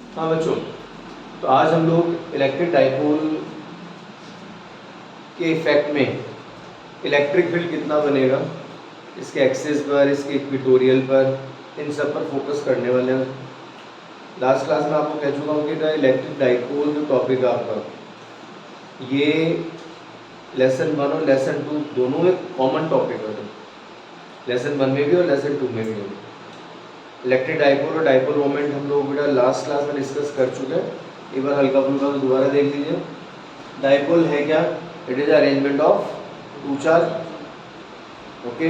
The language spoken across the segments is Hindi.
हाँ बच्चों, तो आज हम लोग इलेक्ट्रिक डाइपोल के इफेक्ट में इलेक्ट्रिक फील्ड कितना बनेगा, इसके एक्सिस पर, इसके इक्वेटोरियल पर, इन सब पर फोकस करने वाले हैं। लास्ट क्लास में आपको कह चुका हूँ कि इलेक्ट्रिक डाइपोल जो टॉपिक है आपका, ये लेसन 1 और लेसन 2 दोनों एक कॉमन टॉपिक है। लेसन 1 में भी और लेसन 2 में भी इलेक्ट्रिक डाइपोल और डाइपोल मोमेंट हम लोग बेटा लास्ट क्लास में डिस्कस कर चुके हैं। एक बार हल्का फुल्का तो दोबारा देख लीजिए। डाइपोल है क्या? It is arrangement of two charge. Okay,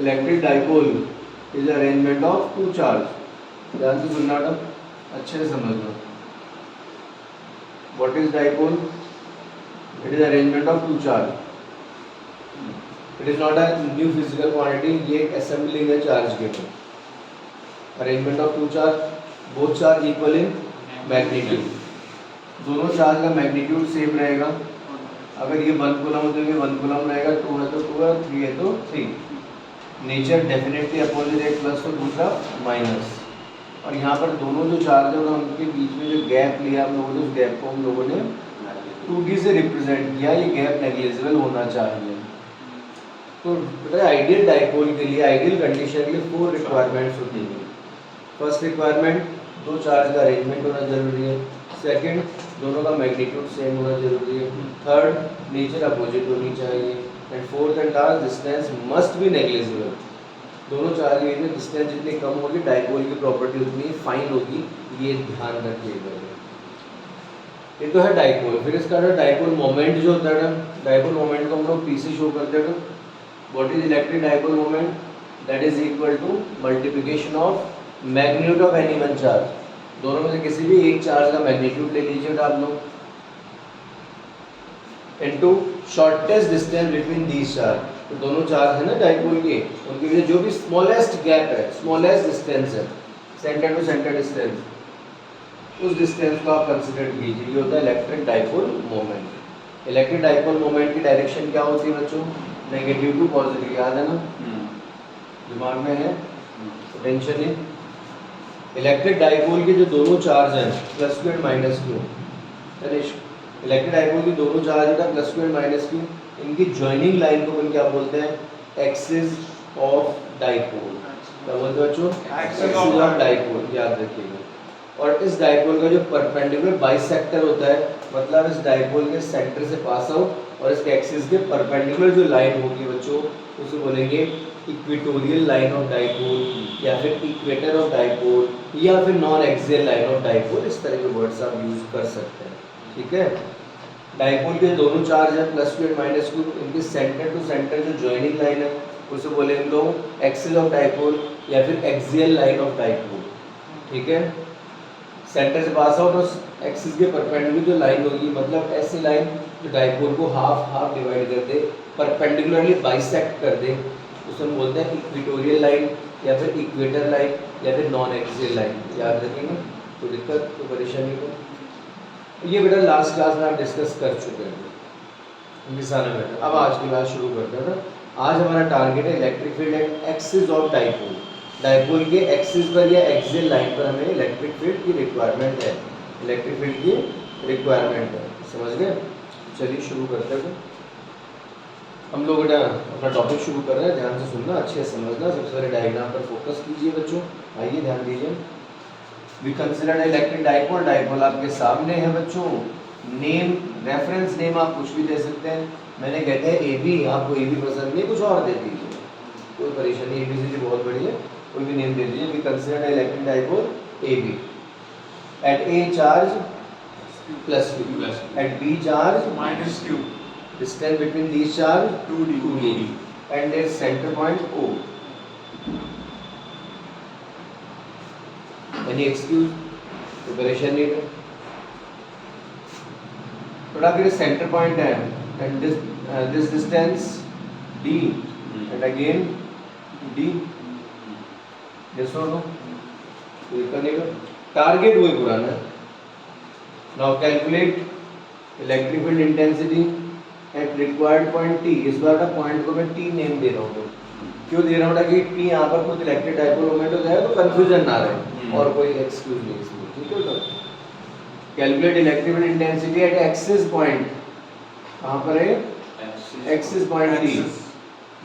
electric dipole is arrangement of two charge. ध्यान से सुनना बेटा, अच्छे से समझना। What is dipole? It is arrangement of two charge. It is not a new physical quantity, ये एक असेंबलिंग है चार्ज के। Arrangement of two charge, both charge equal in magnitude. दोनों चार्ज का मैग्नीट्यूड सेम रहेगा। अगर ये 1 कूलम है तो ये 1 कूलम रहेगा, 2 है तो 2 है, 3 है तो 3। नेचर डेफिनेटली अपोजिट, एक प्लस और दूसरा माइनस। और यहाँ पर दोनों जो चार्ज है उनके बीच में जो गैप लिया हम लोगों ने, उस गैप को हम लोगों ने 2D से रिप्रेजेंट किया। ये गैप नेग्लिजिबल होना चाहिए। तो आइडियल डाइपोल के लिए, आइडियल कंडीशन के लिए 4 रिक्वायरमेंट्स होती हैं। फर्स्ट रिक्वायरमेंट, दो चार्ज का अरेंजमेंट होना जरूरी है। सेकंड, दोनों का मैग्नीट्यूड सेम होना जरूरी है। थर्ड, नेचर अपोजिट होनी चाहिए। And fourth and last, distance must be negligible. दोनों चार्ज के बीच डिस्टेंस जितनी कम होगी, डाइपोल की प्रॉपर्टी उतनी फाइन होगी। ये ध्यान रखिएगा। ये तो है डाइपोल। फिर इसका डाइपोल मोमेंट जो होता है, डाइपोल मोमेंट को हम लोग पी से शो करते हैं। What is electric dipole moment? That is equal to multiplication of magnitude of any one charge. दोनों में से किसी भी एक चार्ज का मैग्नीट्यूड ले लीजिए आप लोग, into shortest distance between these charge. तो दोनों चार्ज है ना डाइपोल के, उनके बीच जो भी स्मॉलेस्ट गैप है, स्मॉलेस्ट डिस्टेंस है, सेंटर टू सेंटर डिस्टेंस, उस डिस्टेंस को आप कंसिडर कीजिए। ये होता है electric dipole moment. Electric dipole moment की डायरेक्शन क्या होती है बच्चों? नेगेटिव टू पॉजिटिव, याद है ना? दिमाग में है? टेंशन है। इलेक्ट्रिक डाइपोल के जो दोनों चार्ज हैं, plus Q and minus Q, electric dipole की दोनों चार्ज है plus Q and minus Q, इनकी ज्वाइनिंग लाइन को हम क्या बोलते हैं? Axis of dipole. क्या बोलते हैं बच्चों? एक्सिस ऑफ डाइपोल, याद रखिएगा। और इस डाइपोल का जो परपेंडिकुलर बाइसेक्टर होता है, मतलब इस डाइपोल के सेंटर से पास आउट और इसके एक्सिस के परपेंडिकुलर जो लाइन होगी बच्चों, उसे बोलेंगे इक्वेटोरियल लाइन ऑफ डाइपोल, या फिर इक्वेटर ऑफ डाइपोल, या फिर non axial line of dipole. इस तरह के वर्ड्स आप यूज कर सकते हैं। ठीक है। डाइपोल के दोनों चार्ज है plus Q and minus Q, इनके सेंटर टू सेंटर जो ज्वाइनिंग लाइन है उसे बोलेंगे लोग एक्सिस ऑफ डाइपोल या फिर एक्सियल लाइन ऑफ डाइपोल। ठीक है। सेंटर से पास आउट और एक्सिस के परपेंडिकुलर जो लाइन होगी, मतलब ऐसी लाइन जो डाइपोल को हाफ हाफ डिवाइड कर दे, परपेंडिकुलरली बाइसेक्ट कर दे, उसे हम बोलते हैं इक्वेटोरियल लाइन या फिर इक्वेटर लाइन या फिर नॉन एक्सियल लाइन। याद रखेंगे। तो दिक्कत तो परेशानी को ये बेटा लास्ट क्लास में आप डिस्कस कर चुके हैं। मिसाल में अब आज की बात शुरू करते हैं ना। आज हमारा टारगेट है electric field at axis of dipole. Dipole के एक्सिस पर या एक्सियल लाइन पर हमें इलेक्ट्रिक फील्ड की रिक्वायरमेंट है। इलेक्ट्रिक फील्ड की रिक्वायरमेंट है, समझ गए? चलिए शुरू करते हैं। हम लोग बेटा अपना टॉपिक शुरू कर रहे हैं, ध्यान से सुनना, अच्छे से समझना। सबसे पहले डायग्राम पर फोकस कीजिए बच्चों। आइए ध्यान दीजिए। We consider electric dipole. Dipole आपके सामने है बच्चों। नेम, रेफरेंस नेम आप कुछ भी दे सकते हैं। मैंने कहते हैं ए बी, आपको ए बी पसंद नहीं, कुछ और दे दीजिए, कोई परेशानी। ए बी सी बहुत बड़ी है, कोई भी नेम दे दीजिए। We consider electric dipole A B at A charge plus Q, at B charge minus Q, distance between these charge 2d, and their center point O. Any excuse? Preparation need. थोड़ा फिर center point है and this distance D and again D. Yes or no? ये करने का target वही पुराना है। Now calculate electric field intensity at required point T. इस बार का पॉइंट को मैं टी नेम दे रहा हूँ। क्यों दे रहा हूँ? कि टी यहाँ पर कुछ इलेक्ट्रिक डाइपोल मोमेंट हो जाएगा तो कंफ्यूजन ना रहे। और कोई एक्सक्यूज नहीं इसमें, ठीक है। तो calculate electric field intensity eight axis point, कहाँ पर है? Axis point T,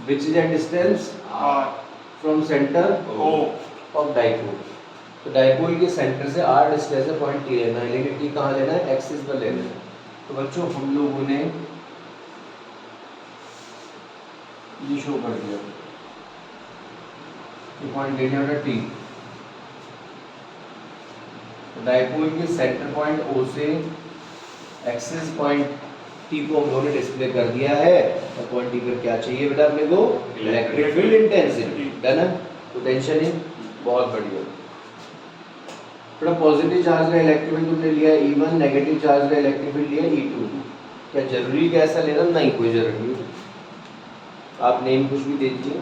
which is at distance from centre of dipole. तो डाइपोल के सेंटर से r डिस्टेंस है, पॉइंट टी लेना है, लेकिन टी कहाँ लेना है? एक्सिस पर लेना है। तो बच्चों हम लोगों ने ये शो कर दिया, ये पॉइंट ले लिया टी, डाइपोल के सेंटर पॉइंट O से एक्सिस पॉइंट T को हम लोगों ने डिस्प्ले कर दिया है। और पॉइंट T पर क्या चाहिए बेटा अपने को? इलेक्ट्रिक फील्ड इंटेंसिटी, डन है। तो टेंशन ही बहुत बढ़िया। थोड़ा पॉजिटिव चार्ज का इलेक्ट्रिक फील्ड तुमने लिया E1, नेगेटिव चार्ज का इलेक्ट्रिक फील्ड लिया E2। क्या जरूरी क्या ऐसा लेना? नहीं, कोई जरूरी नहीं, आप नेम कुछ भी दे दीजिए,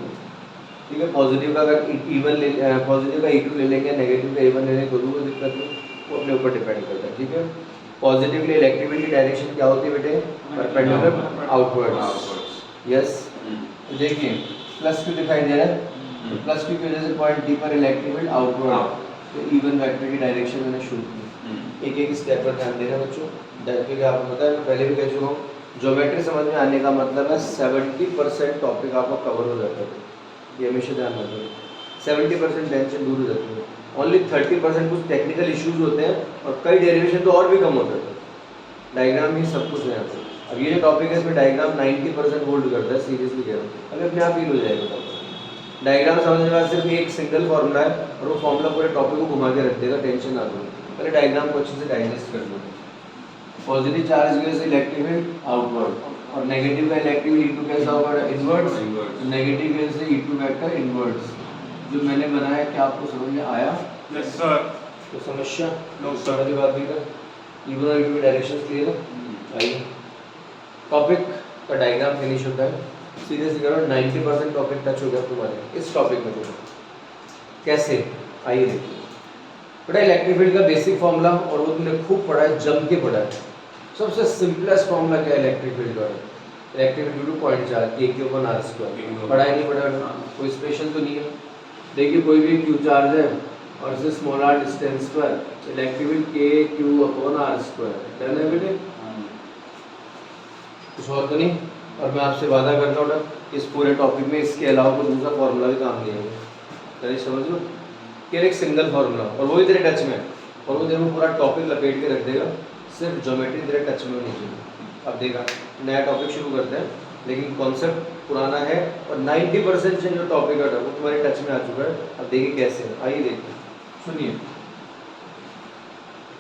ठीक है। पॉजिटिव का अगर E1 ले, पॉजिटिव का E2 ले लेंगे, नेगेटिव का E1 ले लेंगे, कोई दिक्कत नहीं, वो अपने ऊपर डिपेंड करता है, ठीक है। पॉजिटिव के लिए इलेक्ट्रिक फील्ड की डायरेक्शन क्या होती है बेटे? Perpendicular outwards, yes. तो देखिए प्लस क्यू दिखाई दे रहा है, तो प्लस क्यू की वजह से पॉइंट डी पर इलेक्ट्रिक फील्ड आउटवर्ड, तो E1 वेक्टर की डायरेक्शन मैंने शुरू की। एक एक स्टेप पर ध्यान देना बच्चों, क्योंकि आपको पता है मैं पहले भी कह चुका हूँ, ज्योमेट्री समझ में आने का मतलब है 70% टॉपिक आपका कवर हो जाता है, ये हमेशा ध्यान रखना। 70% टेंशन दूर हो जाती है, ओनली 30% कुछ टेक्निकल इश्यूज होते हैं, और कई डेरिवेशन तो और भी कम होते हैं। डायग्राम ही सब कुछ है यहाँ पे। अब ये जो टॉपिक है इसमें डायग्राम 90% होल्ड करता है, सीरियसली कह रहा हूँ, अभी अपने आप ही हो जाएगा। डायग्राम समझने के बाद सिर्फ एक सिंगल फॉर्मूला है, और वो फॉर्मूला पूरे टॉपिक को घुमा के रख देगा, टेंशन ना लो, पहले डायग्राम को अच्छे से डाइजेस्ट कर लो। पॉजिटिव चार्ज की वजह से इलेक्ट्रिक फील्ड आउटवर्ड, और नेगेटिव का इलेक्ट्रिक फील्ड E2 कैसा होगा? इनवर्ड्स। नेगेटिव की वजह से E2 वेक्टर इनवर्ड्स। जो मैंने बनाया क्या आपको समझ में आया? Yes sir. तो समस्या नो सर वाली बात नहीं कर, E1 और E2 की डायरेक्शंस क्लियर है? आइए टॉपिक का डायग्राम फिनिश होता है, सीरियसली करो 90% टॉपिक टच हो गया तुम्हारे इस टॉपिक में। कैसे? आइए देखिए बेटा, इलेक्ट्रिक फील्ड का बेसिक फॉर्मूला, और वो तुमने खूब पढ़ा है, जम के पढ़ा है। सबसे सिंपलेस्ट फॉर्मूला क्या है इलेक्ट्रिक फील्ड का? Electric field due two point charge K/r²। पढ़ा ही नहीं पढ़ा, कोई स्पेशल तो नहीं है। देखिए कोई भी क्यू चार्ज है और इसे स्मॉल r डिस्टेंस पर, इलेक्ट्रिक फील्ड K/r², डन है बेटे? कुछ और तो नहीं। और मैं आपसे वादा करता हूँ इस पूरे टॉपिक में इसके अलावा कोई दूसरा फॉर्मूला भी काम नहीं आएगा, चलिए समझ लो। केवल एक सिंगल फॉर्मूला, और वो भी तेरे टच में, और वो तेरे को पूरा टॉपिक लपेट के रख देगा, सिर्फ ज्योमेट्री तेरे टच में होनी चाहिए। अब देखा, नया टॉपिक शुरू करते हैं, लेकिन कॉन्सेप्ट पुराना है, और 90% से जो टॉपिक है वो तुम्हारे टच में आ चुका है। अब देखिए कैसे है, आइए देखिए, सुनिए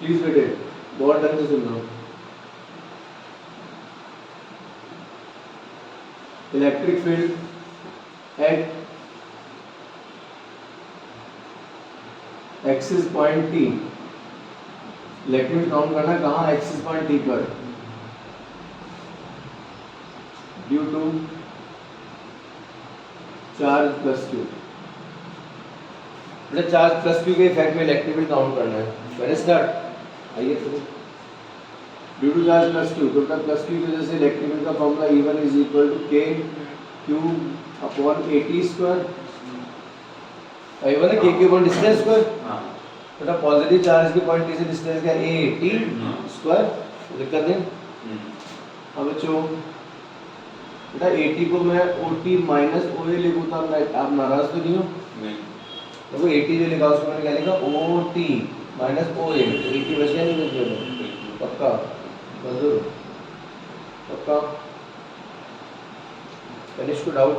प्लीज बेटे, बहुत ढंग से सुन लो। Electric field at axis point T, electric field count करना कहाँ? एक्सिस पॉइंट T पर, due to charge plus Q। बेटा चार्ज प्लस Q के इफेक्ट में इलेक्ट्रिक फील्ड काउंट करना है। वेरी स्टार्ट, आइए तो due to charge plus Q, तो प्लस Q की वजह से इलेक्ट्रिक फील्ड का formula E1 is equal to KQ/AT²। E1 है KQ/ डिस्टेंस स्क्वायर। बेटा पॉजिटिव चार्ज के पॉइंट T से डिस्टेंस क्या? AT², दिक्कत नहीं। अब बच्चों बेटा AT को मैं OT माइनस OA लिखूँ तो आप नाराज तो नहीं हो? नहीं। तो वो AT जो लिखा उसको मैंने क्या लिखा? OT माइनस OA, AT बच गया नहीं बच गया? पक्का मंजूर? पक्का? फिनिश को डाउट?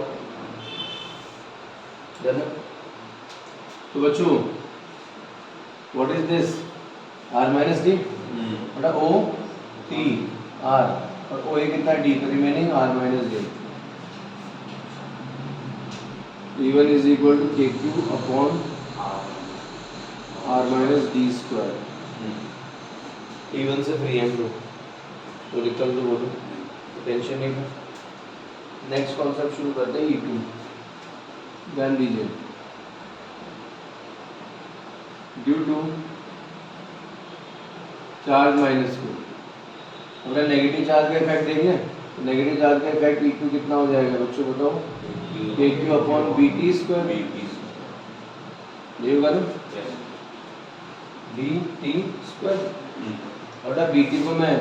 डन है? तो बच्चों what is this? R minus D, बेटा OT R, और OA कितना D, तो remaining R minus D। E1 is equal to KQ/R minus D²। E1 से फ्री है तो निकल दो, बोलो, टेंशन नहीं है। नेक्स्ट कॉन्सेप्ट शुरू करते हैं E2, ध्यान दीजिए। Due to charge minus Q, अगर नेगेटिव चार्ज का इफेक्ट देखें तो नेगेटिव चार्ज का इफेक्ट E2 कितना हो जाएगा बच्चों बताओ? KQ/BT²। ये होगा ना? डी टी स्क्वायर और बी टी को मैं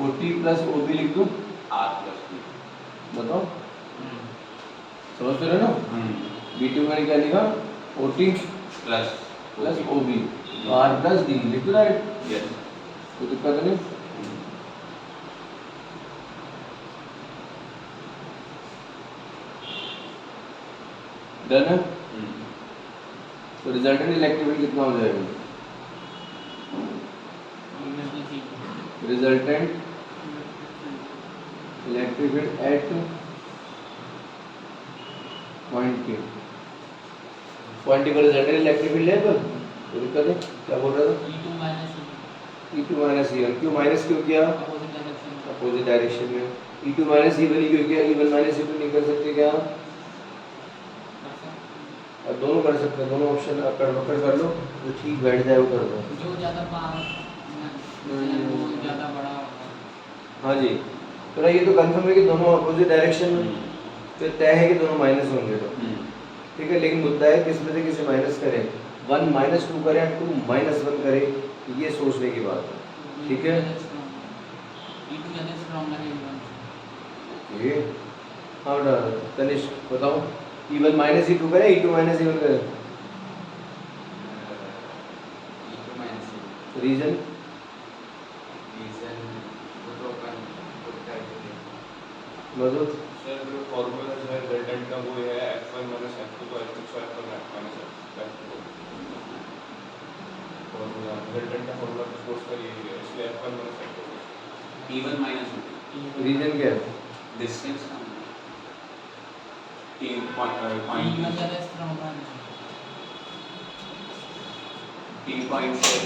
O T plus O B लिख दूँ आर प्लस बी। बताओ समझ तो रहे ना। बी टी को मैंने क्या लिखा O T plus O B R plus D लिख दो डायरेक्ट। यस कोई दिक्कत नहीं। डन है। तो रिजल्टेंट इलेक्ट्रिक फील्ड कितना हो जाएगा? Resultant electric field eight point P का रिजल्टेंट इलेक्ट्रिक फील्ड है पर कोई दिक्कत नहीं। क्या बोल रहा था? E2 माइनस E1 क्यों माइनस क्यों किया? अपोजिट डायरेक्शन में। E2 माइनस E1 क्यों किया? E1 माइनस E2 नहीं कर सकते क्या? और दोनों कर सकते हैं, दोनों ऑप्शन अकड़ बकड़ कर लो जो ठीक बैठ जाए वो कर दो। जो ज़्यादा बड़ा। हाँ जी तो ये तो कंफर्म है कि दोनों अपोजिट डायरेक्शन में तो तय है कि दोनों माइनस होंगे तो ठीक है। लेकिन मुद्दा है किस में से किसे माइनस करें, 1 माइनस 2 करें 2 माइनस 1 करें, ये सोचने की बात है। ठीक है ये हाँ तनिष्क बताओ E1 माइनस E2 करें E2 माइनस E1 करें? रीजन मजूद सर जो फॉर्मूला जो है रिजल्टेंट का वो है f1 माइनस f2 को f6 को f1 minus f2 formula resultant का फॉर्मूला सपोज करिए इसलिए f1 minus f2 E1 minus reason क्या है? डिस्टेंस पॉइंट से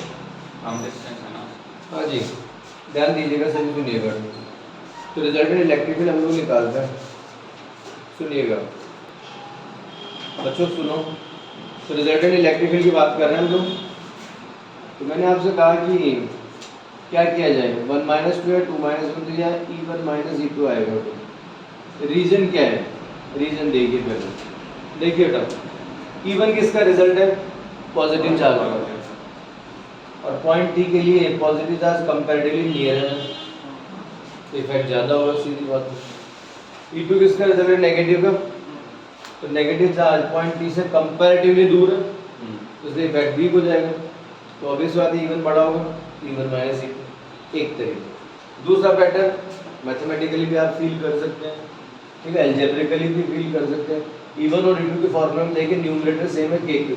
कम डिस्टेंस है ना। हाँ जी ध्यान दीजिएगा सभी सुनिएगा। तो रिजल्टेंट इलेक्ट्रिक फील्ड हम लोग निकालते हैं, सुनिएगा बच्चों सुनो। तो रिजल्टेंट इलेक्ट्रिक फील्ड की बात कर रहे हैं हम लोग। तो मैंने आपसे कहा कि क्या किया जाए, 1 माइनस 2 है 2 माइनस 1 दिया E1 माइनस E2 आएगा। तो रीजन क्या है? रीजन देखिए पहले, देखिए बेटा E1 किसका रिजल्ट है? पॉजिटिव चार्ज का और पॉइंट T के लिए पॉजिटिव चार्ज कंपैरेटिवली नियर है तो इफेक्ट ज़्यादा होगा, सीधी बात है। E2 किसका रिजल्ट है? नेगेटिव का, तो नेगेटिव चार्ज पॉइंट T से कंपैरेटिवली दूर है तो इसलिए इफेक्ट वीक हो जाएगा। तो ऑब्वियस बात है E1 बड़ा होगा, E1 माइनस E2 एक तरीका। दूसरा पैटर्न मैथमेटिकली भी आप फील कर सकते हैं, ठीक है, एल्जेब्रिकली भी फील कर सकते हैं। E1 और E2 के फॉर्मूला में देखिए न्यूमरेटर सेम है KQ।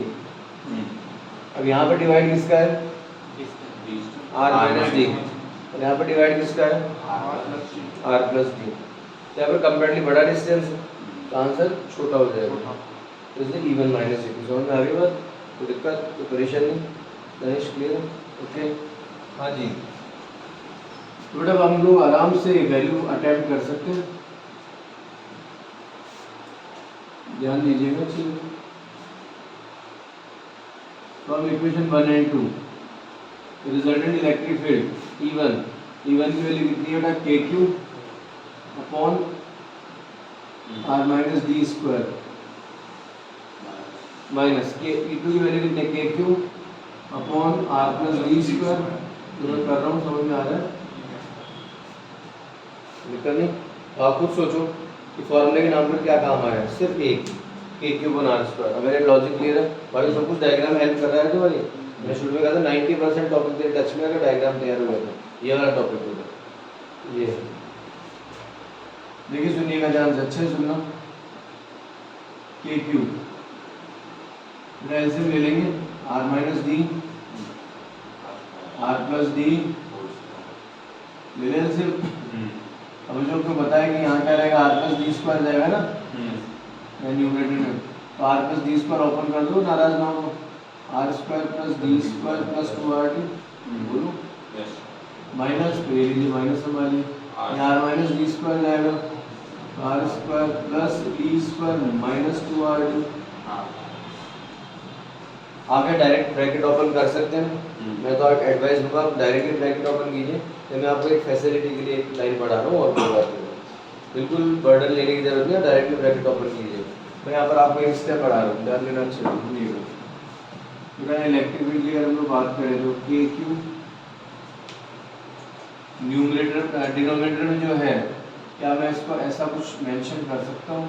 अब यहाँ पर डिवाइड किसका है? R माइनस D और यहाँ पर डिवाइड किसका है? R plus D। यहाँ पर कंपैरेटिवली बड़ा डिस्टेंस है तो आंसर छोटा हो जाएगा, तो इसलिए E1 माइनस E2। समझ में आ गई बात? कोई दिक्कत कोई परेशानी नहीं? गणेश क्लियर? ओके हाँ जी। तो बेटा हम लोग आराम से वैल्यू अटेम्प्ट कर सकते हैं, ध्यान दीजिएगा चीज। From equation 1 and 2 resultant electric field E1 की वैल्यू कितनी है बेटा? KQ upon R minus D square minus E2 की वैल्यू कितनी है? KQ upon R plus D square. जो मैं कर रहा हूँ समझ में आ रहा है? दिक्कत नहीं? आप खुद सोचो कि फॉर्मूले के नाम पर क्या काम आया, सिर्फ एक KQ अपॉन R स्क्वायर। अगर ये लॉजिक क्लियर है भाई, सब कुछ डायग्राम हेल्प कर रहा है। तो भाई मैं शुरू में कहा था 90% टॉपिक तेरे टच में अगर डायग्राम तैयार हुआ था, ये वाला टॉपिक होगा। ये देखिए सुनिएगा ध्यान से, अच्छे से सुनना। KQ एलसीएम ले लेंगे R minus D R plus D ले लें एलसीएम। अब जो आपको बताया कि यहाँ क्या रहेगा? R प्लस D स्क्वायर जाएगा ना न्यूमरेटर में, तो R plus D square open कर दो, नाराज ना हो। R square plus D square plus 2RD बोलो माइनस, तो ये लीजिए माइनस संभालिए, यहाँ R माइनस D स्क्वायर जाएगा R square plus D square minus 2RD। आप ये डायरेक्ट ब्रैकेट ओपन कर सकते हैं, मैं तो आप एडवाइस दूंगा आप डायरेक्टली ब्रैकेट ओपन कीजिए। तो मैं आपको एक फैसिलिटी के लिए एक लाइन पढ़ा रहा हूँ और कोई बात नहीं, बिल्कुल बर्डन लेने की जरूरत नहीं है, डायरेक्टली ब्रैकेट ओपन कीजिए। मैं यहाँ पर आपको एक स्टेप पढ़ा रहा हूँ, ध्यान देना चाहिए। पूरा इलेक्ट्रिक फील्ड की अगर हम लोग बात करें तो के क्यू न्यूमरेटर डिनोमिनेटर में जो है, क्या मैं इसको ऐसा कुछ मेंशन कर सकता हूँ?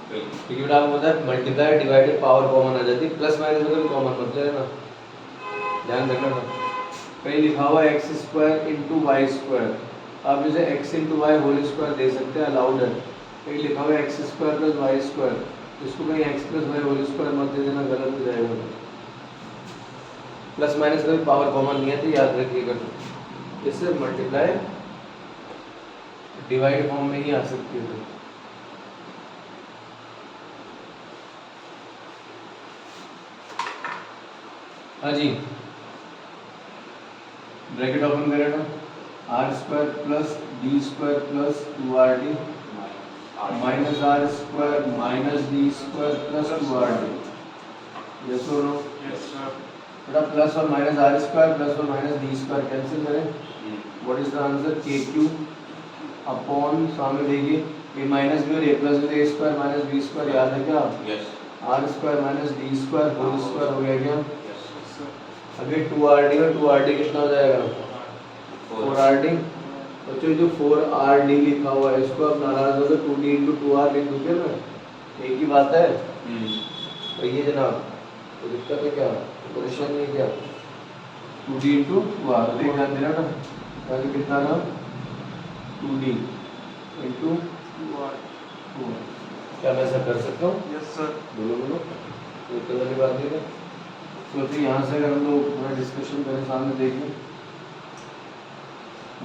क्योंकि बेटा आपको पता है मल्टीप्लाई डिवाइडेड पावर कॉमन आ जाती है, प्लस माइनस में कभी कॉमन मत लेना, ध्यान रखना था। कहीं लिखा हुआ है x square into y square, आप इसे x into y whole square दे सकते हैं, अलाउड है। कहीं लिखा हुआ है x square plus y square, इसको कहीं x plus y whole square मत दे देना, गलत हो जाएगा। प्लस माइनस का भी पावर कॉमन नहीं है तो याद रखिएगा, इससे मल्टीप्लाई डिवाइड फॉर्म में ही आ सकती है। हाँ जी, ब्रैकेट ओपन करें ना, R square plus D square plus 2rd minus R square minus D square plus 2rd। Yes और नो? Yes sir. बेटा प्लस और माइनस आर स्क्वायर प्लस और माइनस डी स्क्वायर कैंसिल करें, what is the answer? K Q upon, सामने देखिए ए माइनस बी और A plus B, A square minus B square, याद है क्या? Yes R square minus D square whole square हो गया क्या? Yes sir. अभी 2rd और 2rd कितना हो जाएगा? 4rd। बच्चों जो 4rd लिखा हुआ है इसको अब नाराज हो तो 2d इंटू 2r लिख दूंगे ना, एक ही बात है। वही है जनाब, तो दिक्कत है क्या? परेशान नहीं है क्या? 2d इंटू 2r, देख ध्यान देना ना, यानी कितना ना 2d इंटू 2r। क्या मैं ऐसा कर सकता हूँ? Yes sir. बोलो बोलो, कोई दिक्कत वाली बात नहीं है। तो फिर यहाँ से अगर हम लोग पूरा डिस्कशन करें, सामने देखें,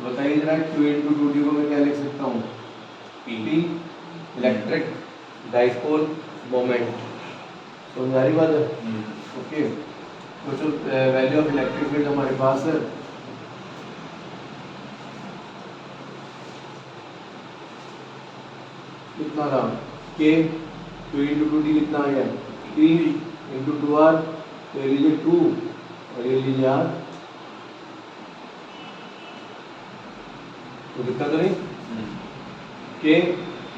बताइए जरा Q इंटू 2D को मैं क्या लिख सकता हूँ? P electric dipole moment. समझ आ रही बात है? ओके, तो जो वैल्यू ऑफ इलेक्ट्रिक फील्ड हमारे पास है, कितना रहा? K Q इंटू 2D कितना आ गया? P इंटू 2R, तो ये लीजिए 2 और ये लीजिए R, तो दिक्कत तो नहीं? K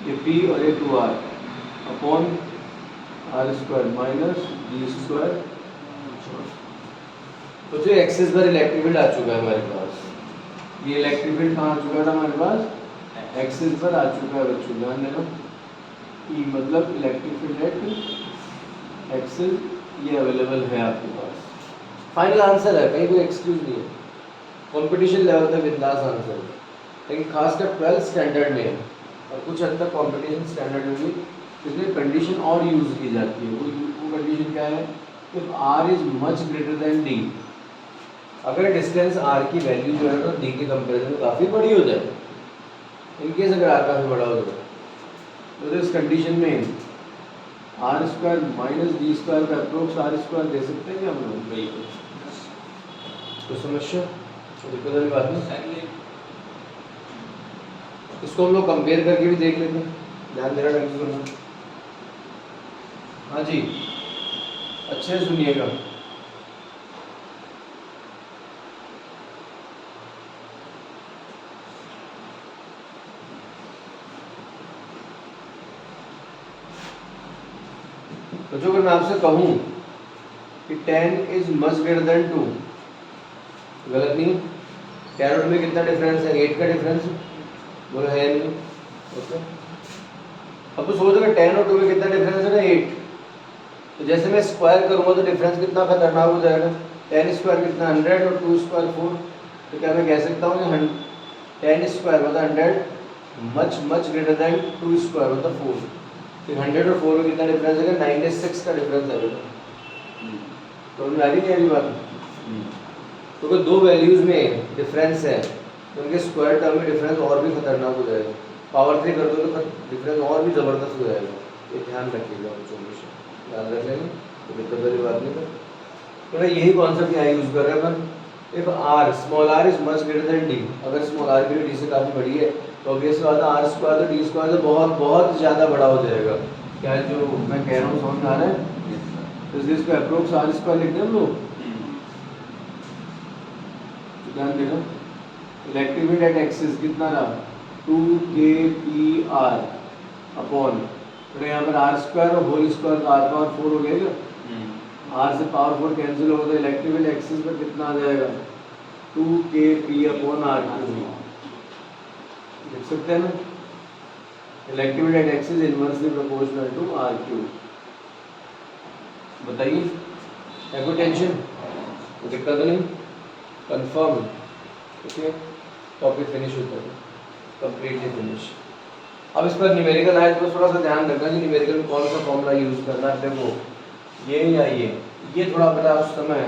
ये P और ये 2R upon R square minus D square. तो जो एक्सिस पर इलेक्ट्रिक फील्ड आ चुका है हमारे पास, ये इलेक्ट्रिक फील्ड कहाँ आ चुका था हमारे पास? एक्सिस पर आ चुका है बच्चों, ध्यान देना। E मतलब इलेक्ट्रिक फील्ड एट एक्सिस, ये अवेलेबल है आपके पास। फाइनल आंसर है, कहीं कोई एक्सक्यूज नहीं है, कंपटीशन लेवल पे बिंदास आंसर है। लेकिन खासकर 12th स्टैंडर्ड में और कुछ हद तक कॉम्पिटिशन स्टैंडर्ड में भी इसमें कंडीशन और यूज़ की जाती है। वो कंडीशन क्या है? If r is much greater then d, अगर डिस्टेंस r की वैल्यू जो है ना d के कंपेरिजन में काफ़ी बड़ी हो जाए, इनकेस अगर r काफ़ी बड़ा हो जाए, तो इस कंडीशन में R square minus D square का अप्रोक्स आर स्क्वायर दे सकते हैं क्या हम लोग? बिल्कुल। तो समस्या तो दिक्कत वाली बात नहीं। इसको हम लोग कंपेयर करके भी देख लेते हैं, ध्यान देना ढंग से सुनना। हाँ जी, अच्छे से सुनिएगा। तो जो अगर मैं आपसे कहूँ कि 10 इज मच ग्रेटर देन 2, गलत नहीं है? 10 और में कितना डिफरेंस है? 8 का डिफरेंस बोलो है नहीं? ओके, अब तो सोचो कि 10 और 2 में कितना डिफरेंस है ना? 8। तो जैसे मैं स्क्वायर करूँगा तो डिफरेंस कितना खतरनाक हो जाएगा? 10 स्क्वायर कितना? 100 और 2 स्क्वायर 4। तो क्या मैं कह सकता हूँ कि 10 स्क्वायर मतलब 100 much much greater then 2 square मतलब 4। तो 100 और 4 में कितना डिफरेंस है? 96 का डिफरेंस है बेटा। तो आ रही नहीं बात? तो अगर दो वैल्यूज में डिफरेंस है तो उनके स्क्वायर टर्म में डिफरेंस और भी खतरनाक हो जाएगा। पावर 3 कर दो तो डिफरेंस और भी ज़बरदस्त हो जाएगा। ये ध्यान रखिएगा, हमेशा याद रख लेंगे, तो दिक्कत वाली बात नहीं है। तो मैं यही कॉन्सेप्ट यहाँ यूज़ कर रहे हैं अपन। If r small are is much greater than D, अगर स्मॉल आर की डी से काफ़ी बड़ी है तो ऑब्वियस बात है आर स्क्वायर तो डी स्क्वायर से बहुत बहुत ज़्यादा बड़ा हो जाएगा। क्या जो मैं कह रहा हूँ समझ में आ रहा है? तो इसको अप्रोक्स आर स्क्वायर लिखते हैं हम लोग, ध्यान देना। इलेक्ट्रिक फील्ड एट एक्सिस कितना रहा? 2kpr अपॉन तो यहाँ पर आर स्क्वायर और होल स्क्वायर तो आर पावर 4 हो गया क्या? आर से पावर 4 कैंसिल होगा तो इलेक्ट्रिक फील्ड एक्सिस पर कितना आ जाएगा? 2kp/r3 लिख सकते हैं ना? Electric field at axis inversely proportional to r3। बताइए, है कोई टेंशन? कोई दिक्कत नहीं? कंफर्म? ओके, टॉपिक फिनिश होता है, कंप्लीटली फिनिश। अब इस पर न्यूमेरिकल आए तो थोड़ा सा ध्यान रखना कि न्यूमेरिकल में कौन सा फॉर्मूला यूज़ करना है। देखो ये या ये थोड़ा बड़ा उस समय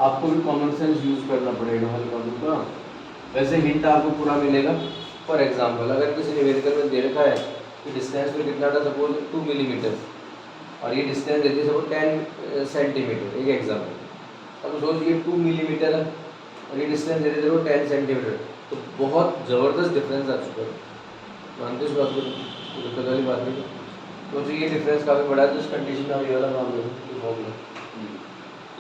आपको भी कॉमन सेंस यूज़ करना पड़ेगा हल करने का। वैसे हिंट आपको पूरा मिलेगा। फॉर एग्जांपल अगर किसी न्यूमेरिकल में दे रखा है कि डिस्टेंस में कितना था, सपोज 2 मिलीमीटर और ये डिस्टेंस देती है सपोज 10 सेंटीमीटर, एक एग्जाम्पल। अब सोचिए 2 मिलीमीटर है और ये डिस्टेंस देती है 10 सेंटीमीटर, तो बहुत ज़बरदस्त डिफरेंस आ चुका है। मानते इस बात को? दिक्कत वाली बात नहीं। तो ये डिफरेंस काफ़ी बड़ा है, तो इस कंडीशन में ये वाला काम होगा।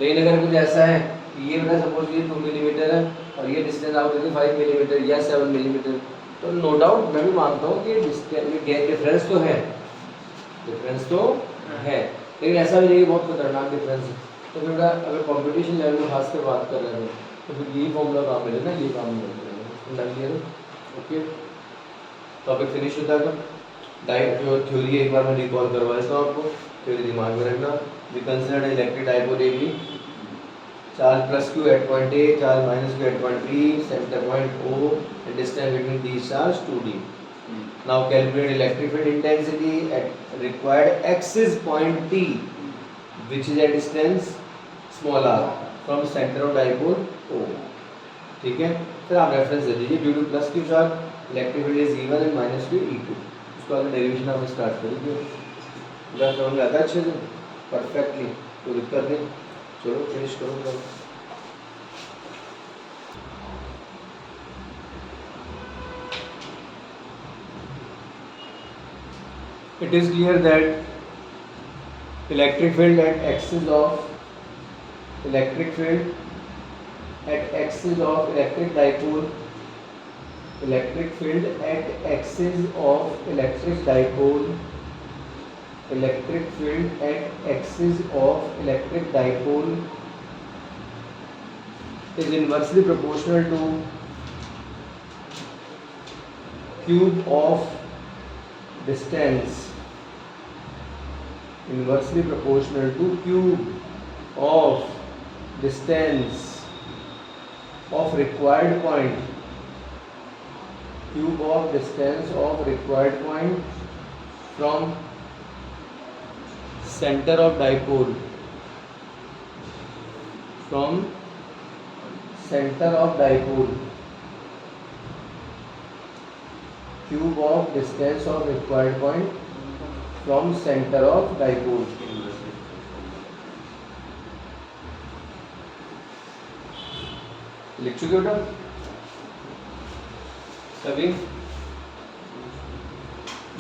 लेकिन अगर कुछ ऐसा है कि ये बता सपोज ये 2 मिलीमीटर है और ये डिस्टेंस आप देते 5 मिलीमीटर या 7 मिलीमीटर, तो नो डाउट मैं भी मानता हूँ कि डिफरेंस तो है, डिफरेंस तो है, लेकिन ऐसा भी नहीं कि बहुत खतरनाक डिफरेंस है। तो फिर अगर कॉम्पिटिशन लेवल में खास कर बात कर रहे हैं तो फिर यही फॉर्मूला काम मिले ना, ये काम मिलेगा। ओके, टॉपिक फिनिश होता है। डाइप जो थ्योरी एक बार मैं रिकॉल करवा देता हूँ आपको, थ्योरी दिमाग में रखना। We consider electric dipole AB, charge plus Q at point A, charge minus Q at point B, centre point O and distance between these charge 2D. Now calculate electric field intensity at required axis point T, which is a distance small r from center of dipole O. ठीक है, फिर आप रेफरेंस दे दीजिए। Due two plus Q charge electric field is E1 and minus Q E2। उसको आगे डेरिवेशन आप स्टार्ट करेंगे। पूरा समझ में आता है अच्छे से, परफेक्टली, कोई दिक्कत नहीं। चलो फिनिश करो। It is clear that electric field at axis of electric dipole, electric field at axis of electric dipole, electric field at axis of electric dipole is inversely proportional to cube of distance, inversely proportional to cube of distance of required point, cube of distance of required point from center of dipole, from center of dipole, cube of distance of required point from center of dipole। लिख चुके हो सभी?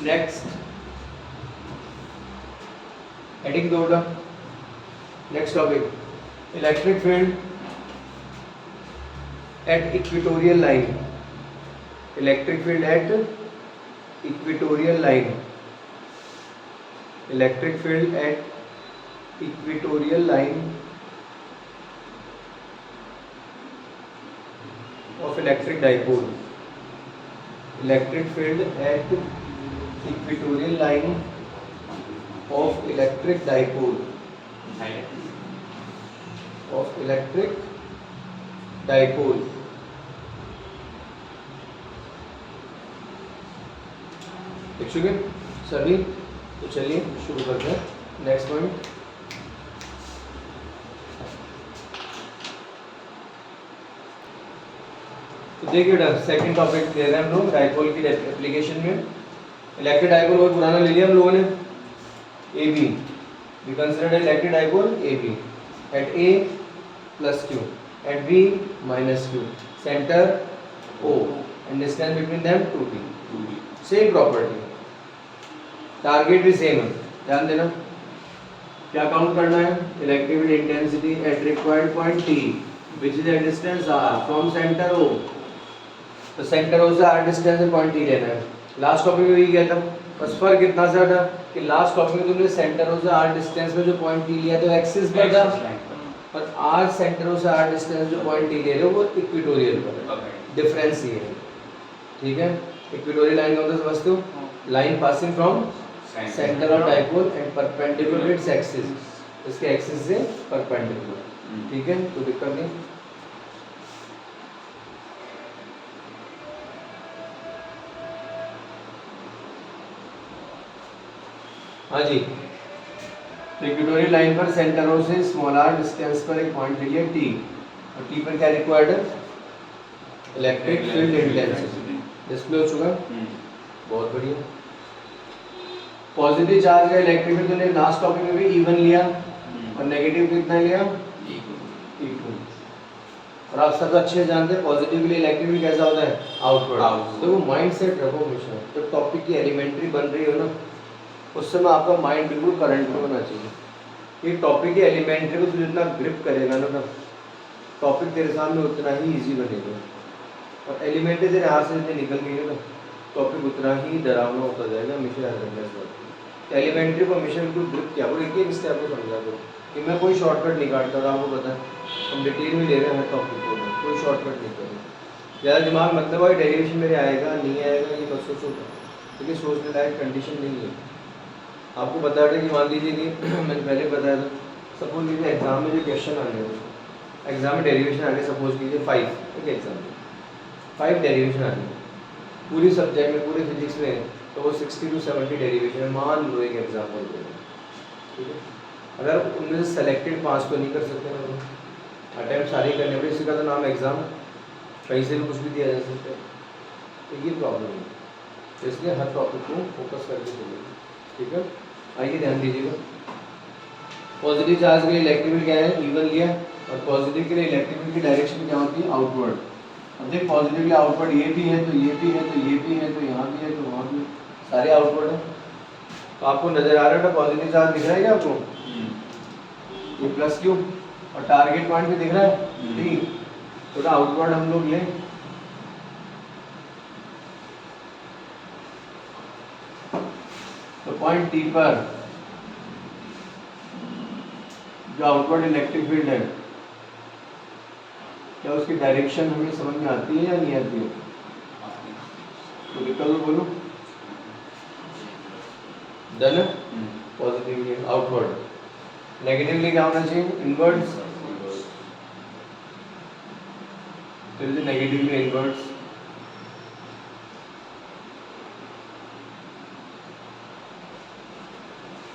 नेक्स्ट हेडिंग दो बेटा। Next topic, electric field at equatorial line, electric field at equatorial line, electric field at equatorial line of electric dipole, electric field at equatorial line of electric dipole, of electric dipole। लिख चुके सभी? तो चलिए शुरू करते हैं। नेक्स्ट पॉइंट, तो देखिए बेटा सेकंड टॉपिक दे रहे हैं हम लोग डाइपोल की एप्लीकेशन में। इलेक्ट्रिक डाइपोल बहुत पुराना ले लिया हम लोगों ने, AB। We consider electric dipole AB at A plus Q, at B minus Q, centre O and distance between them 2D। Same property, target भी सेम है। ध्यान देना क्या काउंट करना है, electric field intensity at required point T which is a distance r from center O। तो सेंटर O से r डिस्टेंस में पॉइंट T लेना है। लास्ट टॉपिक में यही किया था, बस फर्क इतना सा था कि लास्ट टॉपिक में तुमने सेंटरों से r डिस्टेंस में जो पॉइंट टी लिया तो एक्सिस पर था, और r सेंटरों से r डिस्टेंस जो पॉइंट टी ले रहे हो वो इक्वेटोरियल पर है। डिफरेंस ये है, ठीक है। इक्वेटोरियल लाइन का मतलब समझते हो, line passing from centre of dipole and perpendicular its axis, इसके एक्सिस से परपेंडिकुलर, ठीक है, कोई दिक्कत नहीं। हाँ जी, इक्वेटोरियल लाइन पर सेंटरों से स्मॉल r डिस्टेंस पर एक पॉइंट ले लिया t, और t पर क्या रिक्वायर्ड है, इलेक्ट्रिक फील्ड इंटेंसिटी डिस्प्ले हो चुका है, बहुत बढ़िया। पॉजिटिव चार्ज का इलेक्ट्रिक फील्ड तूने लास्ट टॉपिक में भी E1 लिया, और नेगेटिव कितना लिया, E2। और आप सब अच्छे जानते हैं पॉजिटिव के लिए इलेक्ट्रिक फील्ड कैसा होता है, आउटवर्ड। तो वो माइंड सेट रखो हमेशा, जब टॉपिक की एलिमेंट्री बन रही हो ना उस समय आपका माइंड बिल्कुल करंट में होना चाहिए। ये टॉपिक की एलिमेंट्री को तू जितना ग्रिप करेगा ना टॉपिक तेरे सामने उतना ही इजी बनेगा, और एलिमेंट्री तेरे हाथ से जितनी निकल गई है ना टॉपिक उतना ही डरावना होता जाएगा। हमेशा याद रखना इस बात को, एलिमेंट्री को हमेशा बिल्कुल ग्रिप किया और एक एक स्टेप को समझा करो कि मैं कोई शॉर्टकट नहीं काटता और आपको पता है हम डिटेल में ले रहे हैं हर टॉपिक को, कोई शॉर्टकट नहीं करें। ज़्यादा दिमाग मतलब है डेरिवेशन मेरे आएगा नहीं आएगा ये मत सोचो, क्योंकि सोचने लायक कंडीशन नहीं है। आपको बता रहे कि मान लीजिए कि मैंने पहले बताया था, सपोज कीजिए एग्जाम में जो क्वेश्चन आने हैं, एग्जाम में डेरिवेशन आने, सपोज कीजिए 5, ठीक है, एग्जाम में 5 डेरिवेशन आने पूरी सब्जेक्ट में, पूरे फिजिक्स में, तो वो 60 to 70 डेरिवेशन है, मान लो एक एग्जाम्पल दे, ठीक है। अगर उनमें से सेलेक्टेड 5 तो नहीं कर सकते ना, अटैम्प्ट सारे करने पड़े, इसी का तो नाम एग्जाम, कहीं से भी कुछ भी दिया जा सकता है, तो ये प्रॉब्लम है। तो इसलिए हर टॉपिक को फोकस करके चलिए, ठीक है। आइए ध्यान दीजिएगा, पॉजिटिव चार्ज के लिए इलेक्ट्रिक फील्ड क्या है, E1 लिया, और पॉजिटिव के लिए इलेक्ट्रिक फील्ड की डायरेक्शन क्या होती है, आउटवर्ड। अब देख पॉजिटिव के लिए आउटवर्ड ये भी है तो ये भी है तो ये भी है तो यहाँ भी है तो वहाँ भी, सारे आउटवर्ड है। तो आपको नजर आ रहा है पॉजिटिव चार्ज दिख रहा है क्या आपको, ये प्लस क्यू, और टारगेट पॉइंट भी दिख रहा है टी, तो आउटवर्ड हम लोग लें, तो पॉइंट टी पर जो आउटवर्ड इलेक्ट्रिक फील्ड है क्या उसकी डायरेक्शन हमें समझ में आती है या नहीं आती है, तो विकल्प बोलो, डन है। पॉजिटिवली आउटवर्ड, नेगेटिवली क्या होना चाहिए, इनवर्ड्स, तो नेगेटिवली इनवर्ड्स।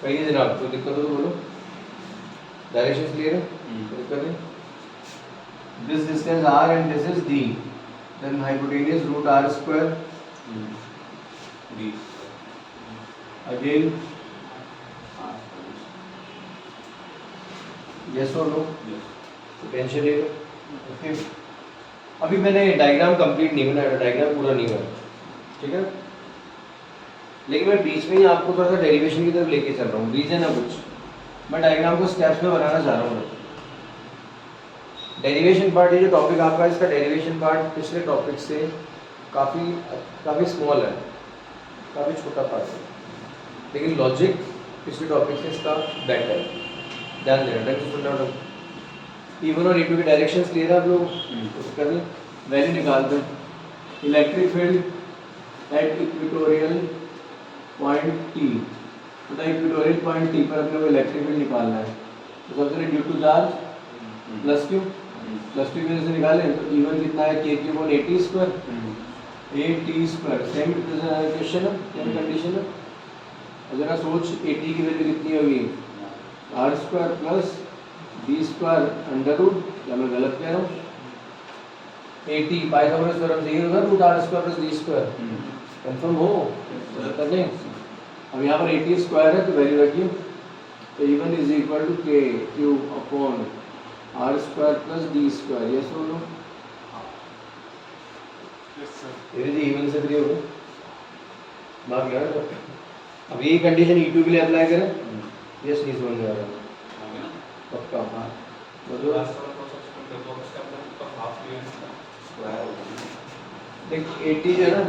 कहिए जनाब, कोई दिक्कत हो तो बोलो, डायरेक्शन क्लियर है, दिक्कत है। This distance r and this is d, then hypotenuse root r square d again, yes or no, tension ले लो, ओके। अभी मैंने डायग्राम कंप्लीट नहीं बनाया, डायग्राम पूरा नहीं बना, ठीक है, लेकिन मैं बीच में ही आपको थोड़ा सा डेरिवेशन की तरफ लेके चल रहा हूँ, रीजन है कुछ, मैं डायग्राम को स्टेप्स में बनाना चाह रहा हूँ। डेरिवेशन पार्ट, ये जो टॉपिक आपका इसका डेरिवेशन पार्ट पिछले टॉपिक से काफ़ी स्मॉल है, काफ़ी छोटा पार्ट है, लेकिन लॉजिक पिछले टॉपिक से इसका बेटर है, ध्यान देना, ढंग से सुनना। E1 और E2 की डायरेक्शंस क्लियर है आप लोग, तो करें वैल्यू निकालते हैं। Electric field at equatorial point T, तो इक्वेटोरियल पॉइंट टी पर अपने को इलेक्ट्रिक फील्ड निकालना है, तो सबसे पहले due to charge plus Q, plus Q की वजह से निकालें तो E1 कितना है, K Q upon AT square, AT square, same question है, सेम कंडीशन है। अगर आप सोच AT की वैल्यू कितनी होगी, R square plus D square under root, या मैं गलत कह रहा हूँ, AT पाइथागोरस थ्योरम से ये होगा root R square plus D square, confirm हो कर लें। अब यहाँ पर AT स्क्वायर है तो वैल्यू रखिए, तो E1 is equal to K Q upon R square plus D square, yes बोलो, धीरे धीरे E1 से फ्री हो गए, मार्क यार। अब यही कंडीशन E2 के लिए अप्लाई करें, यस नहीं समझ में आ रहा पक्का, हाँ बोलो। देख AT जो है ना,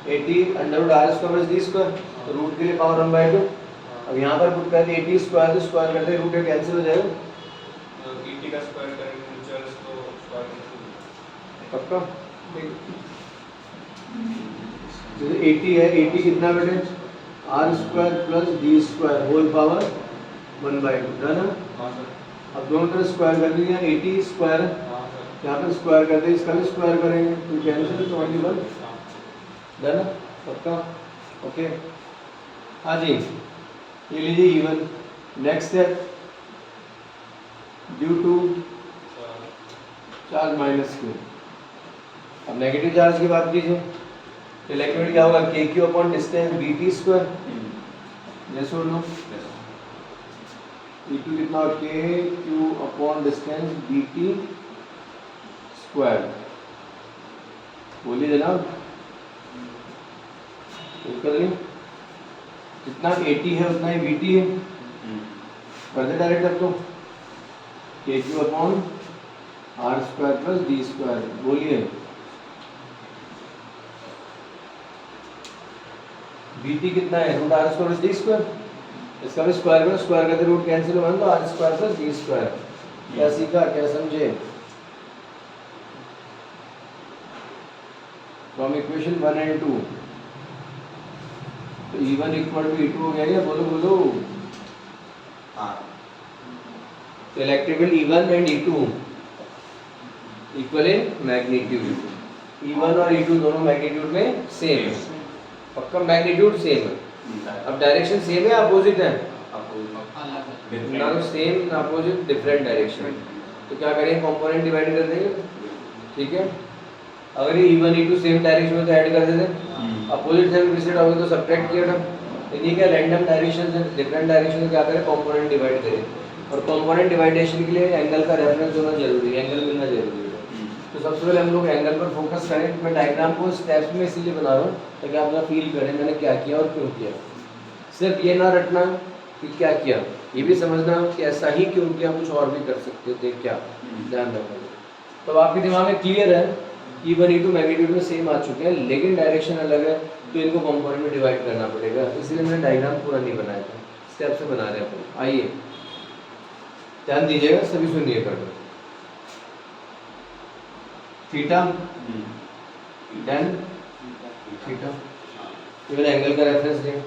AT under root R square plus D square, तो रूट के लिए पावर 1/2। अब यहाँ पर पुट कर दिए 80 स्क्वायर, तो स्क्वायर करते रूट के कैंसिल हो जाएगा। 80 का स्क्वायर करेंगे नीचे तो स्क्वायर कैंसिल। पक्का? जैसे 80 है, 80 कितना बेटे R square plus D square whole power 1/2 है ना। हाँ सर। अब दोनों तरफ स्क्वायर कर दिया 80 स्क्वायर, हाँ सर। यहाँ पर स्क्वायर कर दिया, इसका भी स्क्वायर करेंगे तो कैंसिल तो ओनली 1 हाँ। है ना। पक्का? ओके हाँ जी, ये लीजिए even. Next step, due to charge minus Q. अब नेगेटिव चार्ज की बात कीजिए, तो इलेक्ट्रोड क्या होगा K Q upon distance B T square. जैसे बोल लो ई टू कितना K Q upon distance B T square. बोलिए जनाब, कर ली जितना 80 है उतना ही बी टी है, कर दे डायरेक्ट अब तो K Q upon R square plus D square. बोलिए बी टी कितना है root R square plus D square, इसका भी स्क्वायर करो, स्क्वायर करते रूट कैंसिल होगा तो R square plus D square. क्या सीखा, क्या समझे? फ्रॉम इक्वेशन 1 एंड 2 तो E1 इक्वल टू E2 हो गया क्या? बोलो बोलो। हाँ। तो electrical E1 and E2 equal in magnitude. E1 और E2 दोनों मैग्नीट्यूड में सेम है। पक्का मैग्नीट्यूड सेम है। अब डायरेक्शन सेम है अपोजिट है? ना तो सेम ना अपोजिट, डिफरेंट डायरेक्शन। तो क्या करेंगे, कंपोनेंट डिवाइड कर देंगे। ठीक है, अगर ये E1 E2 सेम डायरेक्शन में तो ऐड कर देते, अपोजिट से विजिट होगी तो सब्ट्रैक्ट किया था। ये क्या रैंडम डायरेक्शन से डिफरेंट डायरेक्शन में क्या करें, कंपोनेंट डिवाइड करें। और कंपोनेंट डिवाइडेशन के लिए एंगल का रेफरेंस होना जरूरी है, एंगल मिलना जरूरी है। तो सबसे पहले हम लोग एंगल पर फोकस करें। मैं डायग्राम को स्टेप्स में इसीलिए बना रहा हूँ ताकि आप लोग फील करें मैंने क्या किया और क्यों किया। सिर्फ ये ना रटना कि क्या किया, ये भी समझना कि ऐसा ही क्यों किया, कुछ और भी कर सकते थे क्या, ध्यान रखना। तो आपके दिमाग में क्लियर है E1 E2 मैग्नीट्यूड में सेम आ चुके हैं लेकिन डायरेक्शन अलग है, तो इनको कंपोनेंट में डिवाइड करना पड़ेगा। इसलिए मैंने डायग्राम पूरा नहीं बनाया था, स्टेप से बना रहे हैं अपन। आइए ध्यान दीजिएगा, सभी सुनिए कर दो। थीटा डन, थीटा केवल एंगल का रेफरेंस दें।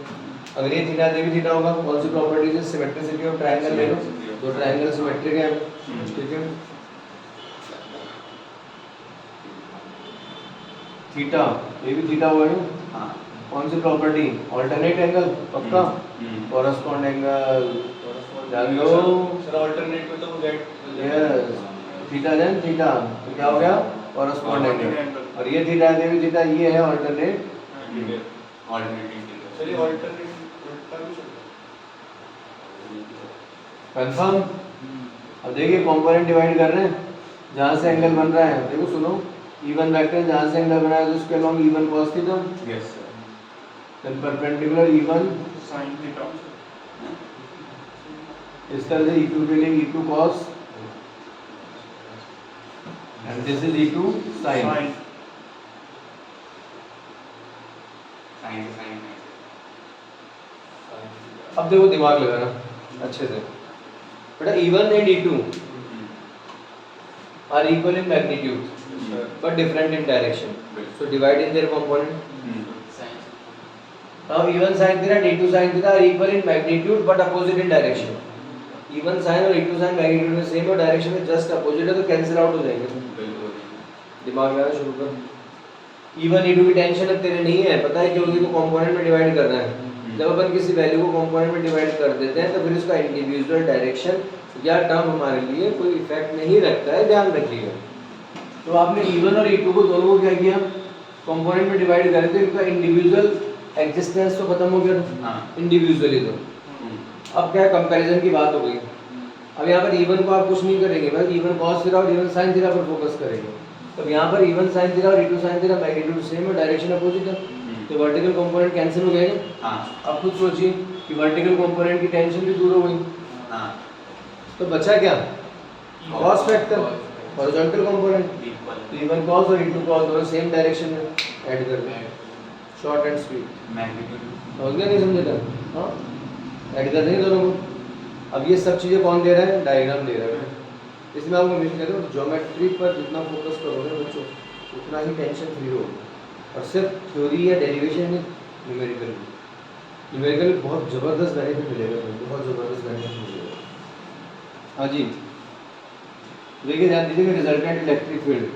अगर ये थीटा दे भी थीटा होगा, कौन सी प्रॉपर्टीज है, सिमेट्रिसिटी ऑफ ट्रायंगल ले लो, तो ट्रायंगल सिमेट्रिक है। ठीक है, थीटा ये भी थीटा हुआ है। हाँ। कौन सी प्रॉपर्टी, ऑल्टरनेट एंगल। पक्का, कॉरस्पॉन्ड एंगल जान लो सर अल्टरनेट में तो वो get yes theta then theta, तो क्या हो गया कॉरस्पॉन्ड एंगल। और ये थीटा दे भी थीटा, ये है ऑल्टरनेट। सर ये अल्टरनेट उल्टा भी चलता कंफर्म। अब देखिए कंपोनेंट डिवाइड कर रहे हैं, जहाँ से एंगल बन रहा है देखो सुनो, E1 वेक्टर जहाँ से एंगल बना है तो उसके along E1 cos theta, yes sir. Then perpendicular E1 sine theta. इस तरह से E2 के लिए E2 cos and this is E2 sin। अब देखो दिमाग लगाना अच्छे से बेटा, E1 and E2 are equal in magnitude but different in direction, so divide in their component. Now E1 sin theta and E2 sin theta are equal in magnitude but opposite in direction. E1 sin और E2 sin magnitude में same और direction में just opposite है, तो cancel out हो जाएंगे। दिमाग लगाना शुरू कर। E1 E2 की टेंशन अब तेरे नहीं है, पता है क्योंकि तो कंपोनेंट में डिवाइड करना है। जब अपन किसी वैल्यू को कंपोनेंट में डिवाइड कर देते हैं तो फिर उसका इंडिविजुअल डायरेक्शन या टर्म हमारे लिए कोई इफेक्ट नहीं रखता है, ध्यान रखिएगा। तो आपने E1 और E2 को दोनों को क्या किया, कंपोनेंट में डिवाइड करे तो इनका इंडिविजुअल एग्जिस्टेंस तो खत्म हो गया था इंडिविजुअली। तो अब क्या कंपैरिजन की बात हो गई। अब यहाँ पर E1 को आप कुछ नहीं करेंगे, बस E1 cos थीटा और E1 sin थीटा पर फोकस करेंगे। तो यहाँ पर E1 sin थीटा और E2 sin theta magnitude same है, डायरेक्शन अपोजिट है, तो वर्टिकल कंपोनेंट कैंसिल हो गएगा। अब खुद सोचिए कि वर्टिकल कंपोनेंट की टेंशन भी दूर हो गई, तो बचा क्या, cos फैक्टर, हॉरिजॉन्टल कंपोनेंट। तो E1 cos और E2 cos दोनों सेम डायरेक्शन में ऐड कर दें। शॉर्ट एंड स्वीट, मैग्नीट्यूड समझ गए नहीं समझे था? हाँ, ऐड कर देंगे दोनों को। अब ये सब चीज़ें कौन दे रहा है? डायग्राम दे रहा है। इसमें आपको हमेशा कहते हो ज्योमेट्री पर जितना फोकस करोगे बच्चों उतना ही टेंशन फ्री होगी। और सिर्फ थ्योरी या डेरिवेशन नहीं, न्यूमेरिकल भी, न्यूमेरिकल में बहुत ज़बरदस्त बेनिफिट मिलेगा तुम्हें, बहुत ज़बरदस्त बेनिफिट मिलेगा। हाँ जी, देखिए ध्यान दीजिएगा resultant electric field,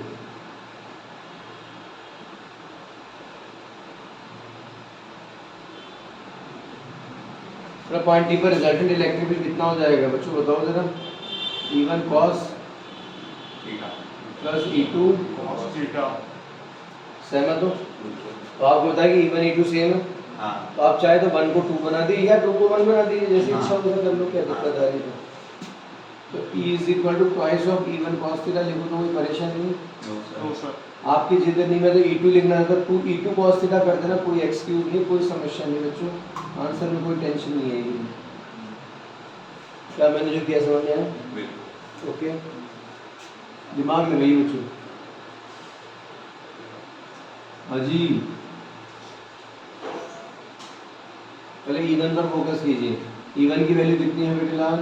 point T पर रिजल्टेंट इलेक्ट्रिक फील्ड कितना हो जाएगा बच्चों बताओ जरा? E1 cos theta plus E2 cos theta. सहमत हो? तो आपको पता है कि E1 E2 सेम है, हाँ तो आप चाहे तो 1 को 2 बना दीजिए या 2 को 1 बना दीजिए, जैसे हाँ। इच्छा हो वैसा कर लो, क्या दिक्कत आ रही है? तो E is equal to twice of E1 cos theta लिखो तो कोई परेशानी नहीं। तो सर आपकी जिद नहीं में तो E2 लिखना है तो 2 E2 cos थीटा कर देना, कोई एक्सक्यूज नहीं, कोई समस्या नहीं बच्चों, आंसर में कोई टेंशन नहीं आएगी। क्या मैंने जो किया समझ में आया? बिल्कुल ओके, दिमाग में गई बच्चों। अजी पहले E1 पर फोकस कीजिए। E1 की वैल्यू कितनी है बेटे लाल?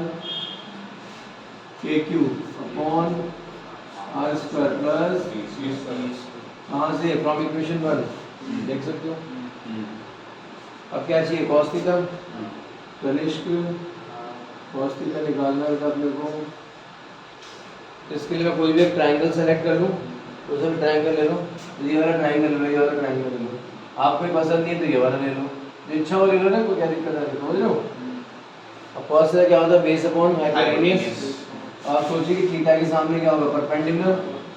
KQ upon R square plus कहाँ से? फ्रॉम इक्वेशन 1 देख सकते हो। अब क्या चाहिए? cos theta, Kanishk cos theta निकालना है अपने को। इसके लिए मैं कोई भी एक ट्रायंगल सेलेक्ट कर लूँ, उसे भी ट्रायंगल ले लो, ये वाला ट्रायंगल ले लो, ये वाला ट्रायंगल ले लो, आपको ही पसंद नहीं है तो ये वाला ले लो, जो इच्छा हो ले लो ना, कोई क्या दिक्कत आ रही है, समझ रहे हो? अब cos थीटा क्या होता है? Base upon hypotenuse. आप सोचिए कि थीटा के सामने क्या होगा? परपेंडिकुलर,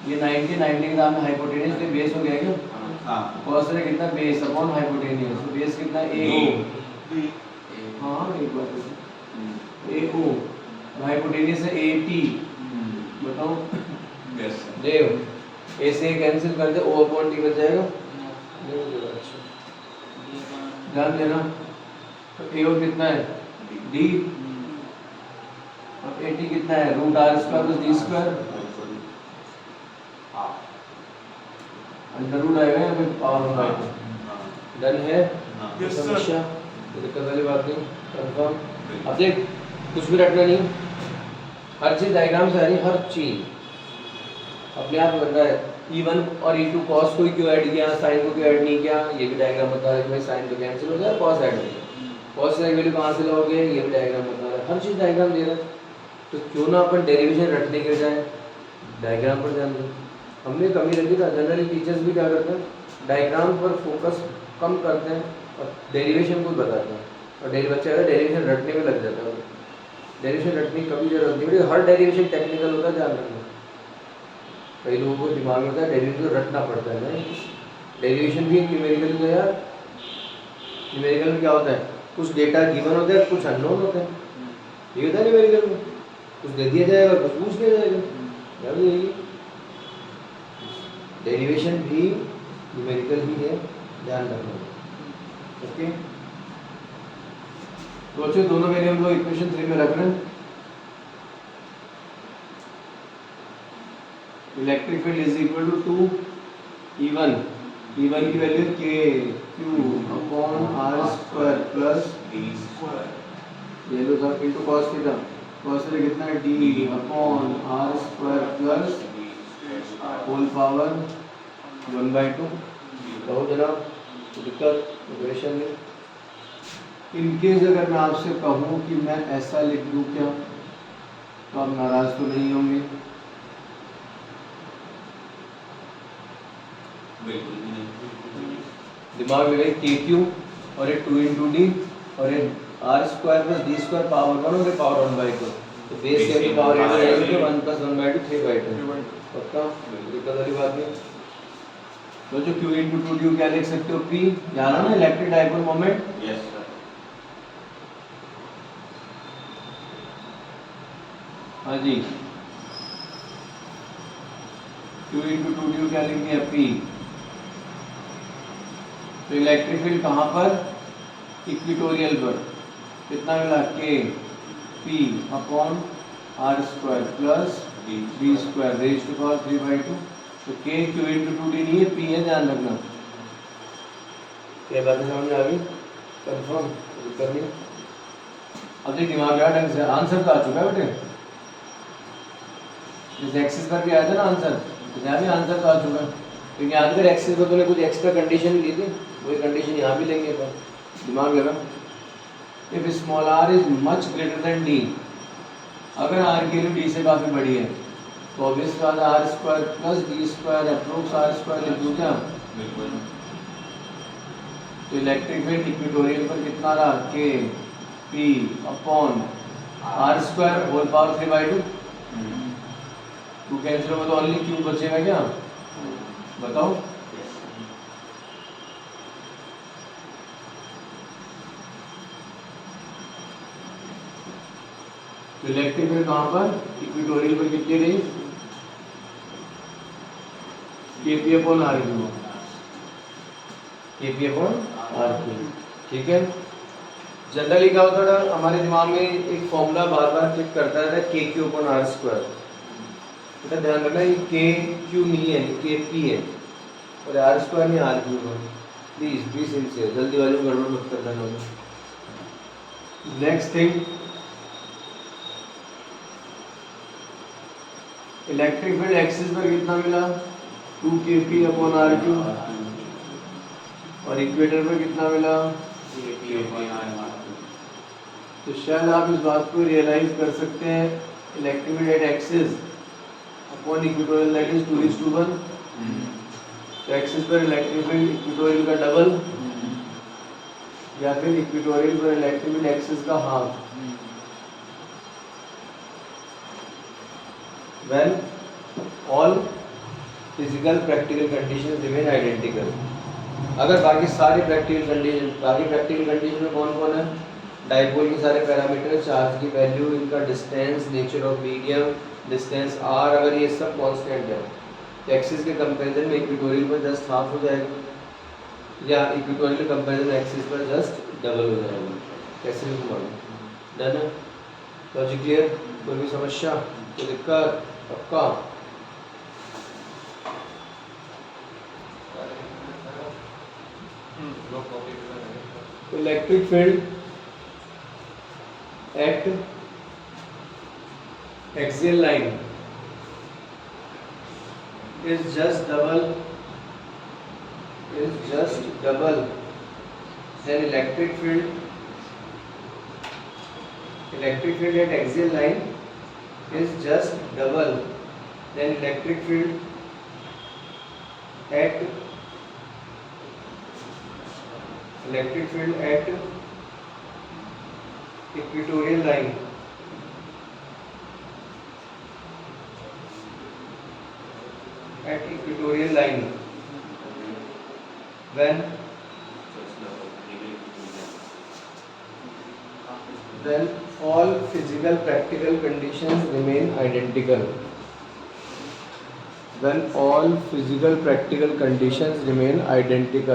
ये 90 90 के सामने हाइपोटेन्यूज, तो बेस हो गया क्या? हाँ cos थीटा कितना? बेस अपॉन हाइपोटेन्यूज, तो बेस कितना? AO। हाँ एक बात AO, हाइपोटेन्यूज है AT, बताओ यस देव, A से कैंसिल कर दे, O अपॉन T बच जाएगा। नहीं बचेगा, अच्छा ध्यान देना। तो AO कितना है? D, और AT कितना है? Root R square plus D square, under root आएगा यहाँ पे power one by two. Done है? Yes, sir. समस्या कोई दिक्कत वाली बात नहीं, कंफर्म। अब देख कुछ भी रटना नहीं, हर चीज़ डायग्राम से आ रही है, हर चीज़ अपने आप बन रहा है। E1 और E2 cos को क्यों ऐड किया, साइन को क्यों ऐड नहीं किया, ये भी डायग्राम बता रहा है कि भाई साइन तो कैंसिल हो जाए, cos ऐड हो गया, cos की वैल्यू कहाँ से लाओगे, ये भी डायग्राम बता रहा है, हर चीज़ डायग्राम दे रहा है। तो क्यों ना अपन डेरिवेशन रटने के जाए डायग्राम पर ध्यान दें। हमने कमी रखी था, जनरली टीचर्स भी क्या करते हैं, डायग्राम पर फोकस कम करते हैं और डेरिवेशन को बताते हैं, और बच्चा डेरिवेशन रटने में लग जाता है। डेरिवेशन रटने की कभी जरूरत नहीं पड़ती, हर डेरिवेशन टेक्निकल होता है, ध्यान रखना। कई लोगों को दिमाग में होता है डेरिवेशन तो रटना पड़ता है, नहीं, डेरिवेशन भी एक न्यूमेरिकल है यार। न्यूमेरिकल में क्या होता है? कुछ डेटा गिवन होता है, कुछ अननोन होता है, ये होता है न्यूमेरिकल में, कुछ दे दिया जाएगा, कुछ पूछ दिया जाएगा, याद यही डेरिवेशन भी न्यूमेरिकल ही है, ध्यान रखना। ओके, तो बच्चों दोनों वेरिएबल को इक्वेशन 3 में रख रहे हैं। Electric field is equal to E1, E1 की value KQ upon R square plus D square ये लो सब into cos theta, cos theta कितना है? D upon R square plus whole power 1/2। कहो जनाब, कोई दिक्कत, परेशान नहीं। इनकेस अगर मैं आपसे कहूँ कि मैं ऐसा लिख दूँ क्या, तो आप नाराज तो नहीं होंगे? बिल्कुल भी नहीं। दिमाग में गई KQ और एक 2 इंटू डी और एक R square plus D square power 1 और एक पावर 1/2, तो बेस से तो पावर 8 हो जाएगी, 1 प्लस 1/2 3/2, पक्का दिक्कत वाली बात नहीं। तो जो Q इंटू 2D क्या लिख सकते हो? P, याद है ना electric dipole moment. Yes sir हाँ जी, Q इंटू 2D क्या लिख दिया? P। तो इलेक्ट्रिक फील्ड कहाँ पर? इक्वेटोरियल पर कितना मिला? K P upon R square plus D square raise to power 3/2। तो K Q इंटू 2D नहीं है, P है, ध्यान रखना। ये बातें समझ में आ गई? कंफर्म करनी। अब देख दिमाग लगा ढंग से, आंसर तो आ चुका है बेटे। जिस एक्सिस पर भी आया था ना आंसर, यहाँ भी आंसर तो आ चुका है, क्योंकि यहाँ पर एक्सिस पर तूने कुछ एक्स्ट्रा कंडीशन ली थी, वही कंडीशन यहाँ भी लेंगे अपन। दिमाग लगा। If small are is much greater than D, अगर आर की वैल्यू डी से काफ़ी बड़ी है तो ऑब्वियस बात है are square plus D square approx R square लिख दूँ क्या? बिल्कुल। तो इलेक्ट्रिक फील्ड इक्वेटोरियल पर कितना रहा? K P upon R square whole power 3/2। Two cancel होगा तो ओनली क्यू बचेगा क्या? बताओ। तो इलेक्ट्रिक फील्ड कहाँ पर? इक्वेटोरियल पर कितनी रही? KP upon R cube. KP upon R cube. ठीक है। जनरली क्या होता है, हमारे दिमाग में एक फॉर्मूला बार बार क्लिक करता रहता है, K Q upon R square. बेटा ध्यान रखना ये के क्यू नहीं है, के पी है और आर स्क्वायर नहीं आर क्यू है। प्लीज बी सिंसियर, जल्दी वाले में गड़बड़ मत कर देना। Next thing, electric field axis पर कितना मिला? 2kp अपॉन आर क्यू। और इक्वेटर पर कितना मिला? तो शायद आप इस बात को रियलाइज कर सकते हैं, electric field at axis upon equatorial that is 2:1। तो एक्सिस पर इलेक्ट्रिक फील्ड इक्वेटोरियल का डबल या फिर इक्वेटोरियल पर इलेक्ट्रिक फील्ड एक्सिस का half. When all physical practical conditions remain identical। अगर बाकी सारे प्रैक्टिकल कंडीशन में कौन कौन है? डाइपोल के सारे पैरामीटर, चार्ज की वैल्यू, इनका distance, nature of medium, distance R, अगर ये सब कांस्टेंट है तो एक्सिस के कंपैरिजन में इक्वेटोरियल पर जस्ट हाफ हो जाएगा, या इक्वेटोरियल के कंपैरिजन में एक्सिस पर जस्ट डबल हो जाएगा। कैसे भी घुमा लो। डन है? Logic clear? कोई भी समस्या, कोई दिक्कत? पक्का? Electric field eight axial line is just double then electric field at axial line is just double then electric field at equatorial line when all physical practical conditions remain identical। When all physical practical conditions remain identical।